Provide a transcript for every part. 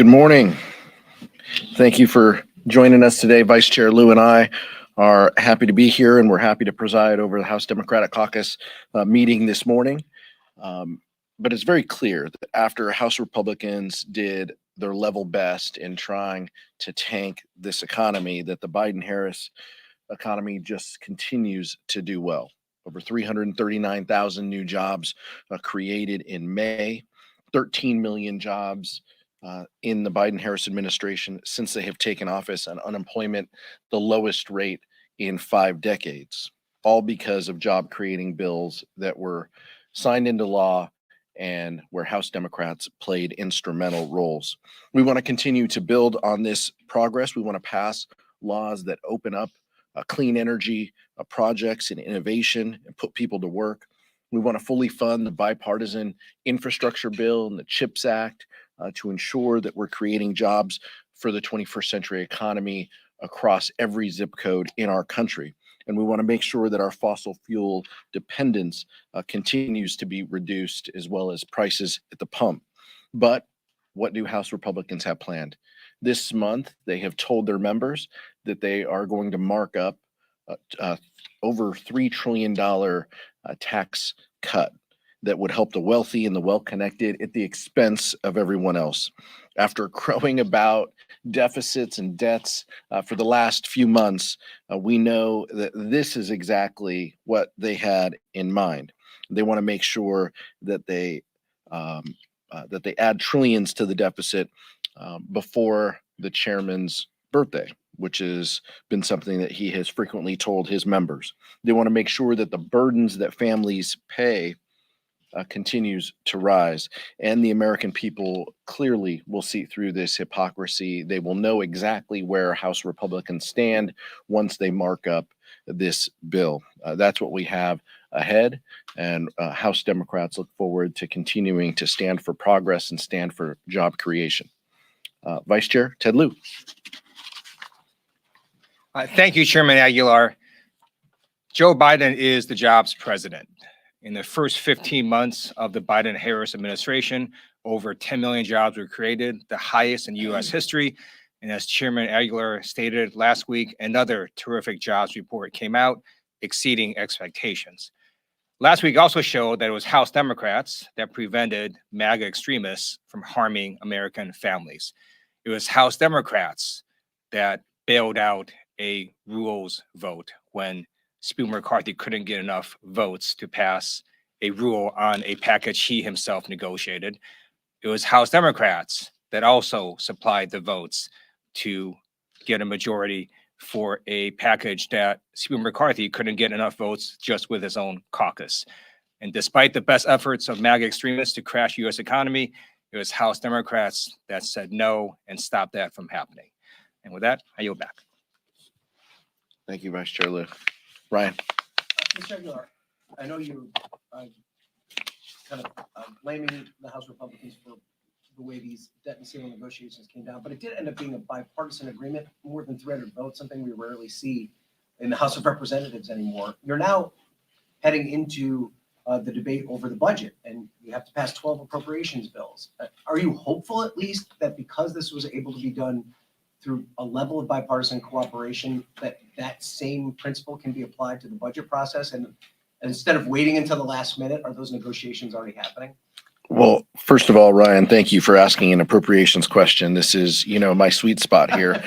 Good morning. Thank you for joining us today. Vice Chair Lieu and I are happy to be here, and we're happy to preside over the House Democratic Caucus meeting this morning. But it's very clear that after House Republicans did their level best in trying to tank this economy, that the Biden-Harris economy just continues to do well. Over 339,000 new jobs created in May, 13 million jobs in the Biden-Harris administration since they have taken office, and unemployment the lowest rate in 5 decades, all because of job-creating bills that were signed into law and where House Democrats played instrumental roles. We want to continue to build on this progress. We want to pass laws that open up clean energy projects and innovation and put people to work. We want to fully fund the bipartisan infrastructure bill and the CHIPS Act to ensure that we're creating jobs for the 21st century economy across every zip code in our country. And we want to make sure that our fossil fuel dependence continues to be reduced, as well as prices at the pump. But what do House Republicans have planned? This month, they have told their members that they are going to mark up over $3 trillion tax cut that would help the wealthy and the well-connected at the expense of everyone else. After crowing about deficits and debts for the last few months, we know that this is exactly what they had in mind. They want to make sure that they add trillions to the deficit before the chairman's birthday, which has been something that he has frequently told his members. They want to make sure that the burdens that families pay continues to rise, and the American people clearly will see through this hypocrisy. They will know exactly where House Republicans stand once they mark up this bill. That's what we have ahead, and House Democrats look forward to continuing to stand for progress and stand for job creation. Vice Chair Ted Lieu. Thank you, Chairman Aguilar. Joe Biden is the jobs president. In the first 15 months of the Biden-Harris administration, over 10 million jobs were created, the highest in U.S. history. And as Chairman Aguilar stated last week, another terrific jobs report came out, exceeding expectations. Last week also showed that it was House Democrats that prevented MAGA extremists from harming American families. It was House Democrats that bailed out a rules vote when Speaker McCarthy couldn't get enough votes to pass a rule on a package he himself negotiated. It was House Democrats that also supplied the votes to get a majority for a package that Speaker McCarthy couldn't get enough votes just with his own caucus. And despite the best efforts of MAGA extremists to crash U.S. economy, it was House Democrats that said no and stopped that from happening. And with that, I yield back. Thank you, Vice Chair Lieu. Ryan. Mr. Aguilar, I know you're kind of blaming the House Republicans for the way these debt and ceiling negotiations came down, but it did end up being a bipartisan agreement, more than 300 votes, something we rarely see in the House of Representatives anymore. You're now heading into the debate over the budget, and you have to pass 12 appropriations bills. Are you hopeful, at least, that because this was able to be done through a level of bipartisan cooperation, that same principle can be applied to the budget process? And instead of waiting until the last minute, are those negotiations already happening? Well, first of all, Ryan, thank you for asking an appropriations question. This is, my sweet spot here.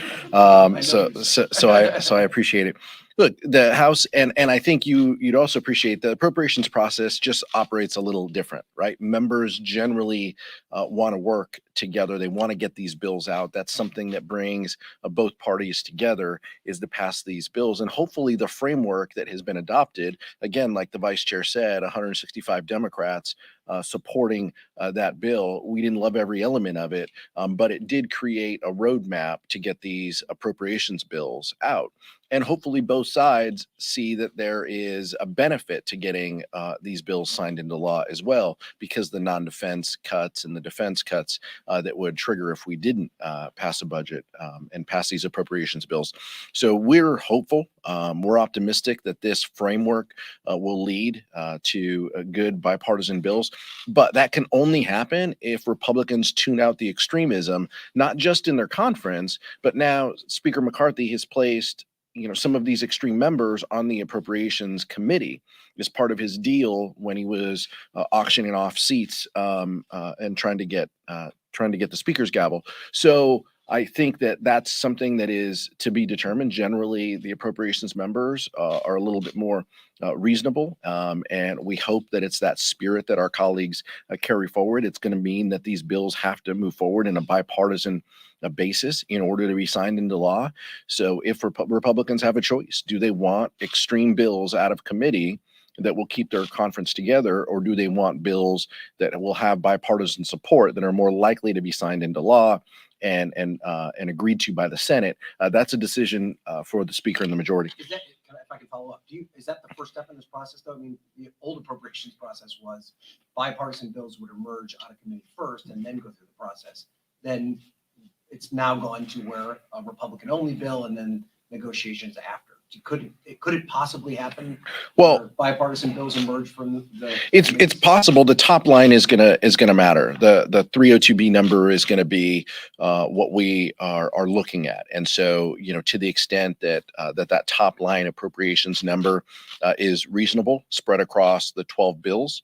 So I appreciate it. Look, the House, and I think you'd also appreciate the appropriations process just operates a little different, right? Members generally want to work together. They want to get these bills out. That's something that brings both parties together, is to pass these bills. And hopefully the framework that has been adopted, again, like the Vice Chair said, 165 Democrats supporting that bill. We didn't love every element of it, but it did create a roadmap to get these appropriations bills out. and hopefully both sides see that there is a benefit to getting these bills signed into law as well, because the non-defense cuts and the defense cuts that would trigger if we didn't pass a budget and pass these appropriations bills. So we're hopeful, we're optimistic that this framework will lead to good bipartisan bills, but that can only happen if Republicans tune out the extremism, not just in their conference, but now Speaker McCarthy has placed some of these extreme members on the Appropriations Committee as part of his deal when he was auctioning off seats and trying to get the speaker's gavel. So I think that that's something that is to be determined. Generally, the appropriations members are a little bit more reasonable, and we hope that it's that spirit that our colleagues carry forward. It's going to mean that these bills have to move forward in a bipartisan basis in order to be signed into law. So if Republicans have a choice, do they want extreme bills out of committee that will keep their conference together, or do they want bills that will have bipartisan support that are more likely to be signed into law and agreed to by the Senate? That's a decision for the Speaker and the majority. Is that, if I can follow up, is that the first step in this process, though? I mean, the old appropriations process was bipartisan bills would emerge out of committee first and then go through the process. Then it's now gone to where a Republican-only bill and then negotiations after. Could it possibly happen? Well, bipartisan bills emerge from the. It's possible. The top line is gonna matter. The 302B number is gonna be what we are looking at, and so to the extent that that top line appropriations number is reasonable, spread across the 12 bills,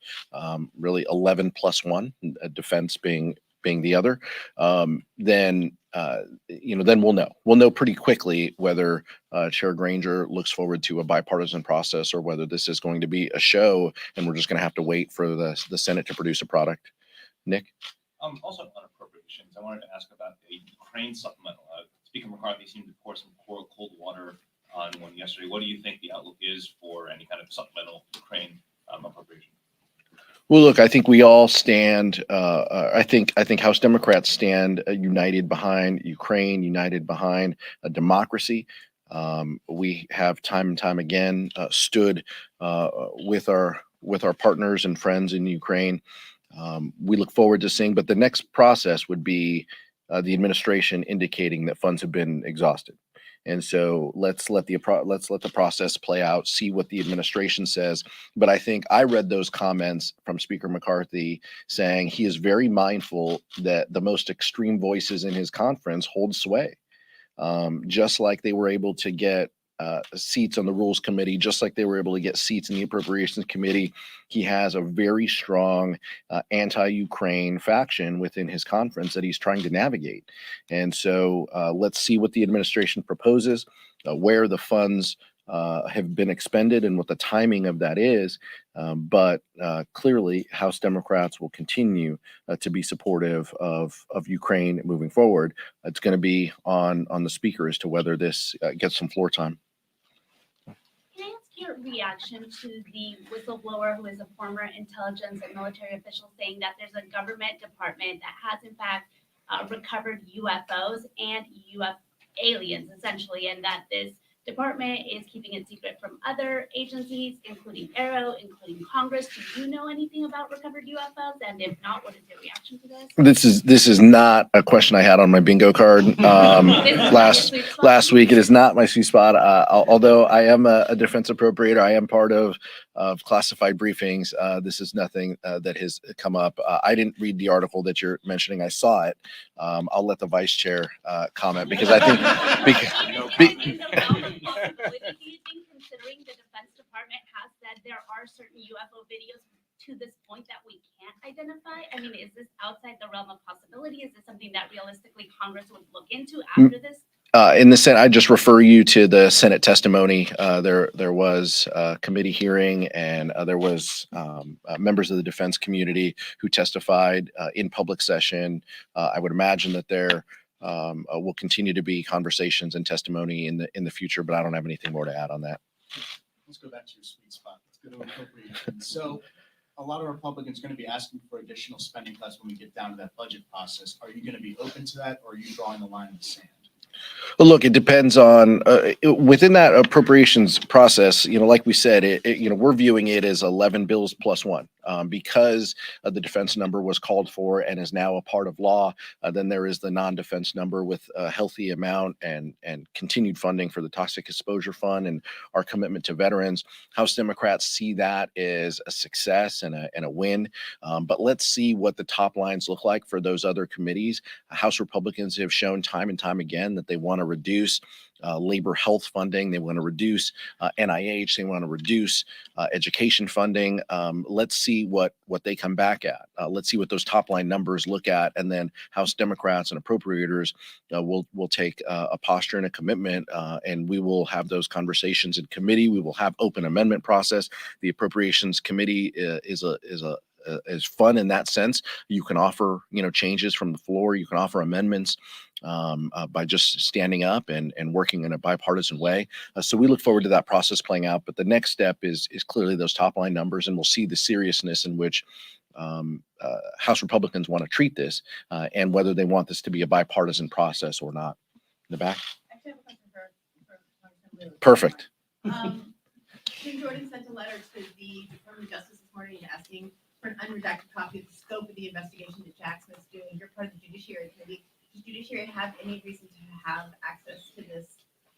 really 11 plus 1, defense being the other, then we'll know pretty quickly whether Chair Granger looks forward to a bipartisan process or whether this is going to be a show and we're just going to have to wait for the Senate to produce a product. Nick? Also on appropriations, I wanted to ask about the Ukraine supplemental. Speaker McCarthy seemed to pour some cold water on one yesterday. What do you think the outlook is for any kind of supplemental Ukraine appropriation? Well, look, I think we all stand. I think House Democrats stand united behind Ukraine, united behind a democracy. We have time and time again stood with our partners and friends in Ukraine. We look forward to seeing, but the next process would be the administration indicating that funds have been exhausted. And so let's let the process play out, see what the administration says. But I think I read those comments from Speaker McCarthy saying he is very mindful that the most extreme voices in his conference hold sway. Just like they were able to get seats on the Rules Committee, just like they were able to get seats in the Appropriations Committee, he has a very strong anti-Ukraine faction within his conference that he's trying to navigate. And so let's see what the administration proposes, where the funds have been expended and what the timing of that is. But clearly, House Democrats will continue to be supportive of Ukraine moving forward. It's going to be on the Speaker as to whether this gets some floor time. Can I ask your reaction to the whistleblower who is a former intelligence and military official saying that there's a government department that has in fact recovered UFOs and aliens essentially, and that this department is keeping it secret from other agencies, including Aero, including Congress? Do you know anything about recovered UFOs? And if not, what is your reaction to this? This is not a question I had on my bingo card last week. It is not my sweet spot. Although I am a defense appropriator, I am part of classified briefings. This is nothing that has come up. I didn't read the article that you're mentioning. I saw it. I'll let the vice chair comment because I think. Do you think, considering the Defense Department has said there are certain UFO videos to this point that we can't identify? I mean, is this outside the realm of possibility? Is this something that realistically Congress would look into after this? In the Senate, I just refer you to the Senate testimony. There was a committee hearing, and there was members of the defense community who testified in public session. I would imagine that there will continue to be conversations and testimony in the future, but I don't have anything more to add on that. Let's go back to your sweet spot. Let's go to appropriations. So a lot of Republicans are going to be asking for additional spending cuts when we get down to that budget process. Are you going to be open to that, or are you drawing the line in the sand? Well, look, it depends on within that appropriations process. Like we said, we're viewing it as 11 bills plus one because the defense number was called for and is now a part of law. Then there is the non-defense number with a healthy amount and continued funding for the Toxic Exposure Fund and our commitment to veterans. House Democrats see that as a success and a win. But let's see what the top lines look like for those other committees. House Republicans have shown time and time again that they want to reduce labor health funding. They want to reduce NIH. They want to reduce education funding. Let's see what they come back at. Let's see what those top line numbers look at. And then House Democrats and appropriators will take a posture and a commitment, and we will have those conversations in committee. We will have open amendment process. The Appropriations Committee is fun in that sense. You can offer, changes from the floor. You can offer amendments by just standing up and working in a bipartisan way. So we look forward to that process playing out. But the next step is clearly those top line numbers, and we'll see the seriousness in which House Republicans want to treat this and whether they want this to be a bipartisan process or not. In the back. I actually have a question for Congressman Lieu. Perfect. Jim Jordan sent a letter to the Department of Justice this morning asking for an unredacted copy of the scope of the investigation that Jack Smith's doing. You're part of the Judiciary Committee. Does Judiciary have any reason to have access to this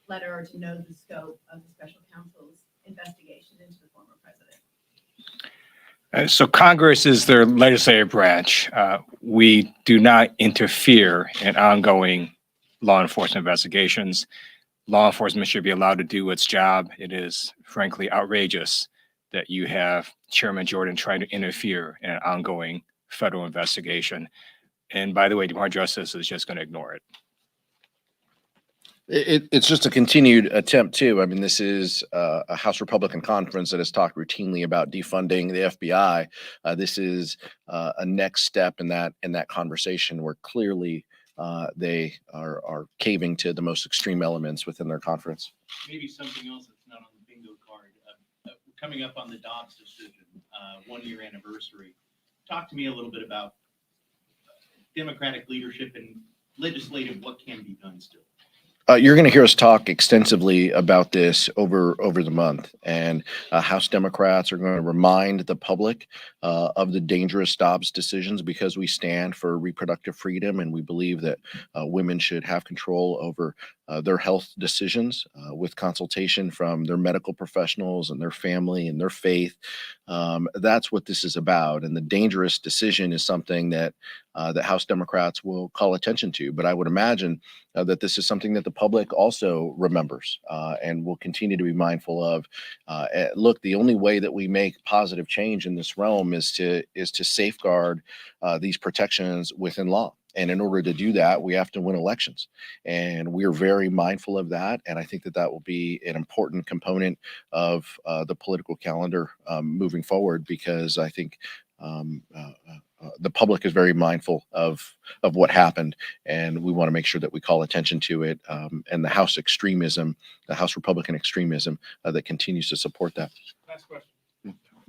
letter or to know the scope of the special counsel's investigation into the former president? So Congress is their legislative branch. We do not interfere in ongoing law enforcement investigations. Law enforcement should be allowed to do its job. It is frankly outrageous that you have Chairman Jordan trying to interfere in an ongoing federal investigation. And by the way, Department of Justice is just going to ignore it. It's just a continued attempt too. I mean, this is a House Republican conference that has talked routinely about defunding the FBI. This is a next step in that conversation where clearly they are caving to the most extreme elements within their conference. Maybe something else that's not on the bingo card. Coming up on the Dobbs decision, 1 year anniversary. Talk to me a little bit about Democratic leadership and legislative, what can be done still. You're going to hear us talk extensively about this over the month, and House Democrats are going to remind the public of the dangerous Dobbs decisions because we stand for reproductive freedom and we believe that women should have control over their health decisions with consultation from their medical professionals and their family and their faith. That's what this is about, and the dangerous decision is something that House Democrats will call attention to. But I would imagine that this is something that the public also remembers and will continue to be mindful of. Look, the only way that we make positive change in this realm is to safeguard these protections within law. And in order to do that, we have to win elections. And we are very mindful of that. And I think that will be an important component of the political calendar moving forward, because I think the public is very mindful of what happened. And we want to make sure that we call attention to it and the House extremism, the House Republican extremism that continues to support that. Last question.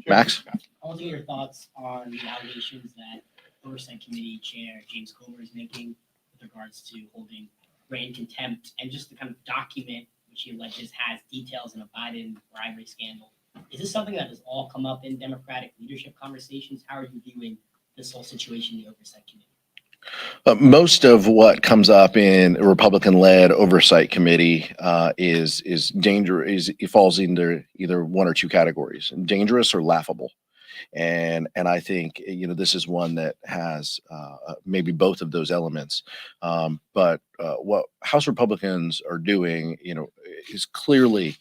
Max? I want to get your thoughts on the allegations that Oversight Committee Chair James Comer is making with regards to holding Ray contempt and just the kind of document which he alleges has details in a Biden bribery scandal. Is this something that has all come up in Democratic leadership conversations? How are you viewing this whole situation in the Oversight Committee? Most of what comes up in a Republican-led Oversight Committee is dangerous. It falls into either one or two categories: dangerous or laughable. And I think this is one that has maybe both of those elements. But what House Republicans are doing, is clearly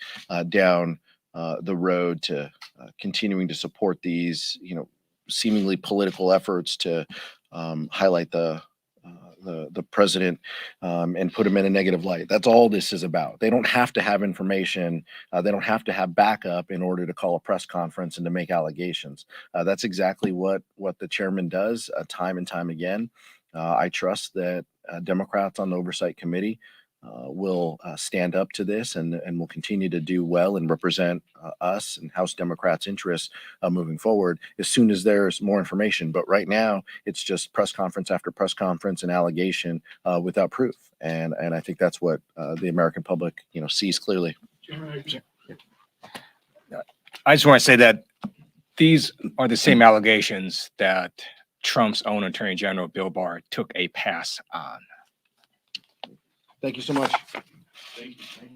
down the road to continuing to support these, seemingly political efforts to highlight the president and put him in a negative light. That's all this is about. They don't have to have information. They don't have to have backup in order to call a press conference and to make allegations. That's exactly what the chairman does time and time again. I trust that Democrats on the Oversight Committee will stand up to this and will continue to do well and represent us and House Democrats' interests moving forward as soon as there's more information. But right now, it's just press conference after press conference and allegation without proof. And I think that's what the American public, sees clearly. I just want to say that these are the same allegations that Trump's own Attorney General, Bill Barr, took a pass on. Thank you so much. Thank you.